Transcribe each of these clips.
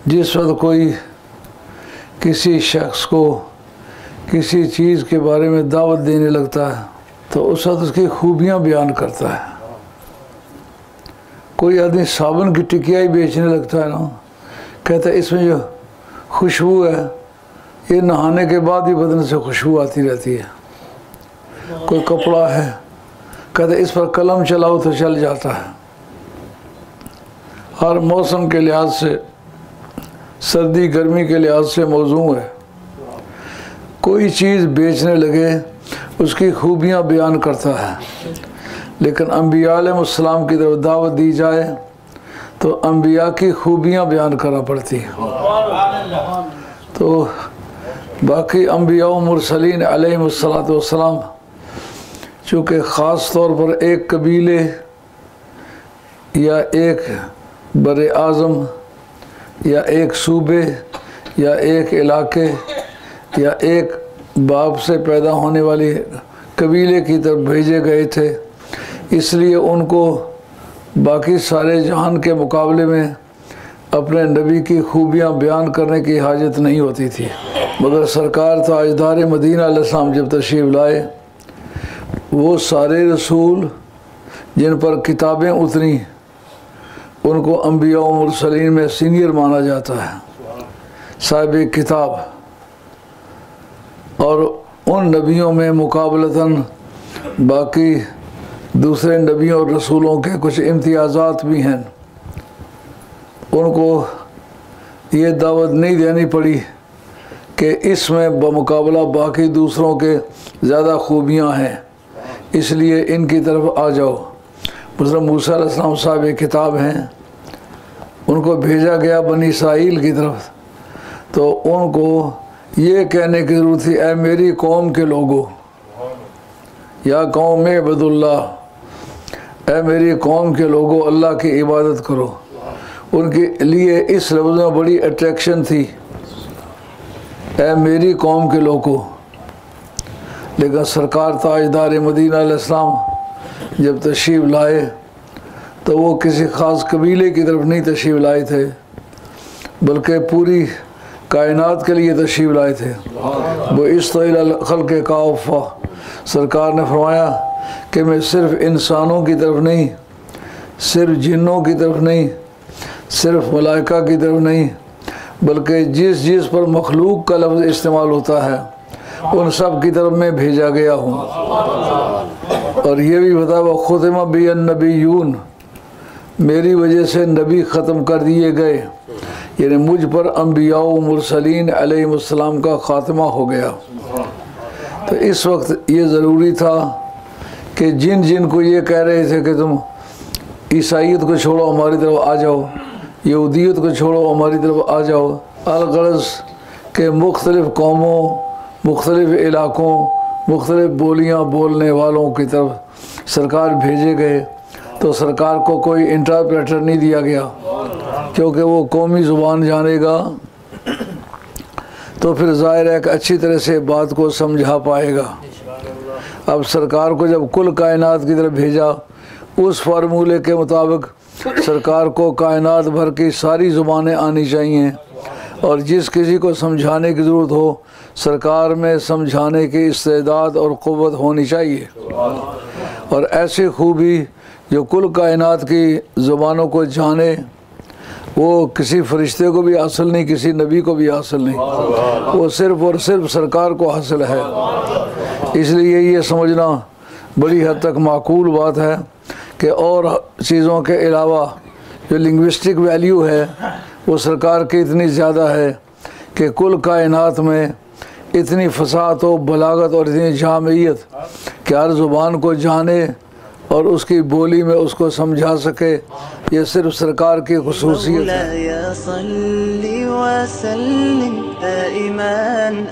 جس وقت کوئی کسی شخص کو کسی چیز کے بارے میں دعوت دینے لگتا ہے تو اس وقت اس کی خوبیاں بیان کرتا ہے. کوئی آدمی صابن کی ٹکیا ہی بیچنے لگتا ہے نا، کہتا ہے اس میں جو خوشبو ہے یہ نہانے کے بعد ہی بدن سے خوشبو آتی رہتی ہے. کوئی کپڑا ہے کہتا ہے اس پر قلم چلاؤ تو چل جاتا ہے. ہر موسم کے لحاظ سے، سردی گرمی کے لحاظ سے موزوں ہے. کوئی چیز بیچنے لگے اس کی خوبیاں بیان کرتا ہے. لیکن انبیاء علیہ السلام کی طرف دعوت دی جائے تو انبیاء کی خوبیاں بیان کرنا پڑتی ہیں. تو باقی انبیاء و مرسلین علیہ السلام چونکہ خاص طور پر ایک قبیلے یا ایک بر اعظم یا ایک صوبے یا ایک علاقے یا ایک باپ سے پیدا ہونے والی قبیلے کی طرف بھیجے گئے تھے، اس لیے ان کو باقی سارے جہان کے مقابلے میں اپنے نبی کی خوبیاں بیان کرنے کی حاجت نہیں ہوتی تھی. مگر سرکار تاجدار مدینہ علیہ السلام جب تشریف لائے، وہ سارے رسول جن پر کتابیں اتری ان کو انبیاء و مرسلین میں سینئر مانا جاتا ہے، صاحب کتاب. اور ان نبیوں میں مقابلتاً باقی دوسرے نبیوں اور رسولوں کے کچھ امتیازات بھی ہیں. ان کو یہ دعوت نہیں دینی پڑی کہ اس میں بمقابلہ باقی دوسروں کے زیادہ خوبیاں ہیں، اس لیے ان کی طرف آ جاؤ. مثلا موسیٰ علیہ السلام صاحب کتاب ہیں، ان کو بھیجا گیا بنی اسرائیل کی طرف، تو ان کو یہ کہنے کی ضرورت تھی اے میری قوم کے لوگوں، یا قوم عبد اللہ، اے میری قوم کے لوگوں اللہ کی عبادت کرو. ان کے لیے اس لفظ میں بڑی اٹریکشن تھی، اے میری قوم کے لوگوں. لیکن سرکار تاجدار مدینہ علیہ السلام جب تشریف لائے تو وہ کسی خاص قبیلے کی طرف نہیں تشریف لائے تھے، بلکہ پوری کائنات کے لیے تشریف لائے تھے. وہ اِسْتَإِلَى الْخَلْقِ كَافَّةً، سرکار نے فرمایا کہ میں صرف انسانوں کی طرف نہیں، صرف جنوں کی طرف نہیں، صرف ملائکہ کی طرف نہیں، بلکہ جس پر مخلوق کا لفظ استعمال ہوتا ہے ان سب کی طرف میں بھیجا گیا ہوں. اور یہ بھی بتا وَخُتِمَ بِيَ النَّبِيُّونَ، میری وجہ سے نبی ختم کر دیے گئے، یعنی مجھ پر انبیاء و مرسلین علیہ السلام کا خاتمہ ہو گیا. تو اس وقت یہ ضروری تھا کہ جن کو یہ کہہ رہے تھے کہ تم عیسائیت کو چھوڑو ہماری طرف آ جاؤ، یہودیت کو چھوڑو ہماری طرف آ جاؤ، الغرض کہ مختلف قوموں، مختلف علاقوں، مختلف بولیاں بولنے والوں کی طرف سرکار بھیجے گئے، تو سرکار کو کوئی انٹرپریٹر نہیں دیا گیا، کیونکہ وہ قومی زبان جانے گا تو پھر ظاہر ہے کہ اچھی طرح سے بات کو سمجھا پائے گا. اب سرکار کو جب کل کائنات کی طرف بھیجا، اس فارمولے کے مطابق سرکار کو کائنات بھر کی ساری زبانیں آنی چاہیے، اور جس کسی کو سمجھانے کی ضرورت ہو سرکار میں سمجھانے کی استعداد اور قوت ہونی چاہیے. اور ایسی خوبی جو کل کائنات کی زبانوں کو جانے، وہ کسی فرشتے کو بھی حاصل نہیں، کسی نبی کو بھی حاصل نہیں، وہ صرف اور صرف سرکار کو حاصل ہے. اس لیے یہ سمجھنا بڑی حد تک معقول بات ہے کہ اور چیزوں کے علاوہ جو لنگوسٹک ویلیو ہے وہ سرکار کی اتنی زیادہ ہے کہ کل کائنات میں اتنی فصاحت و بلاغت اور اتنی جامعیت کہ ہر زبان کو جانے اور اس کی بولی میں اس کو سمجھا سکے، یہ صرف سرکار کی خصوصیت ہے. صلی وسلم دائما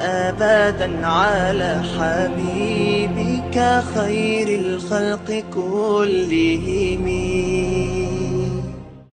ابدا علی حبیبک خیر الخلق کلہم.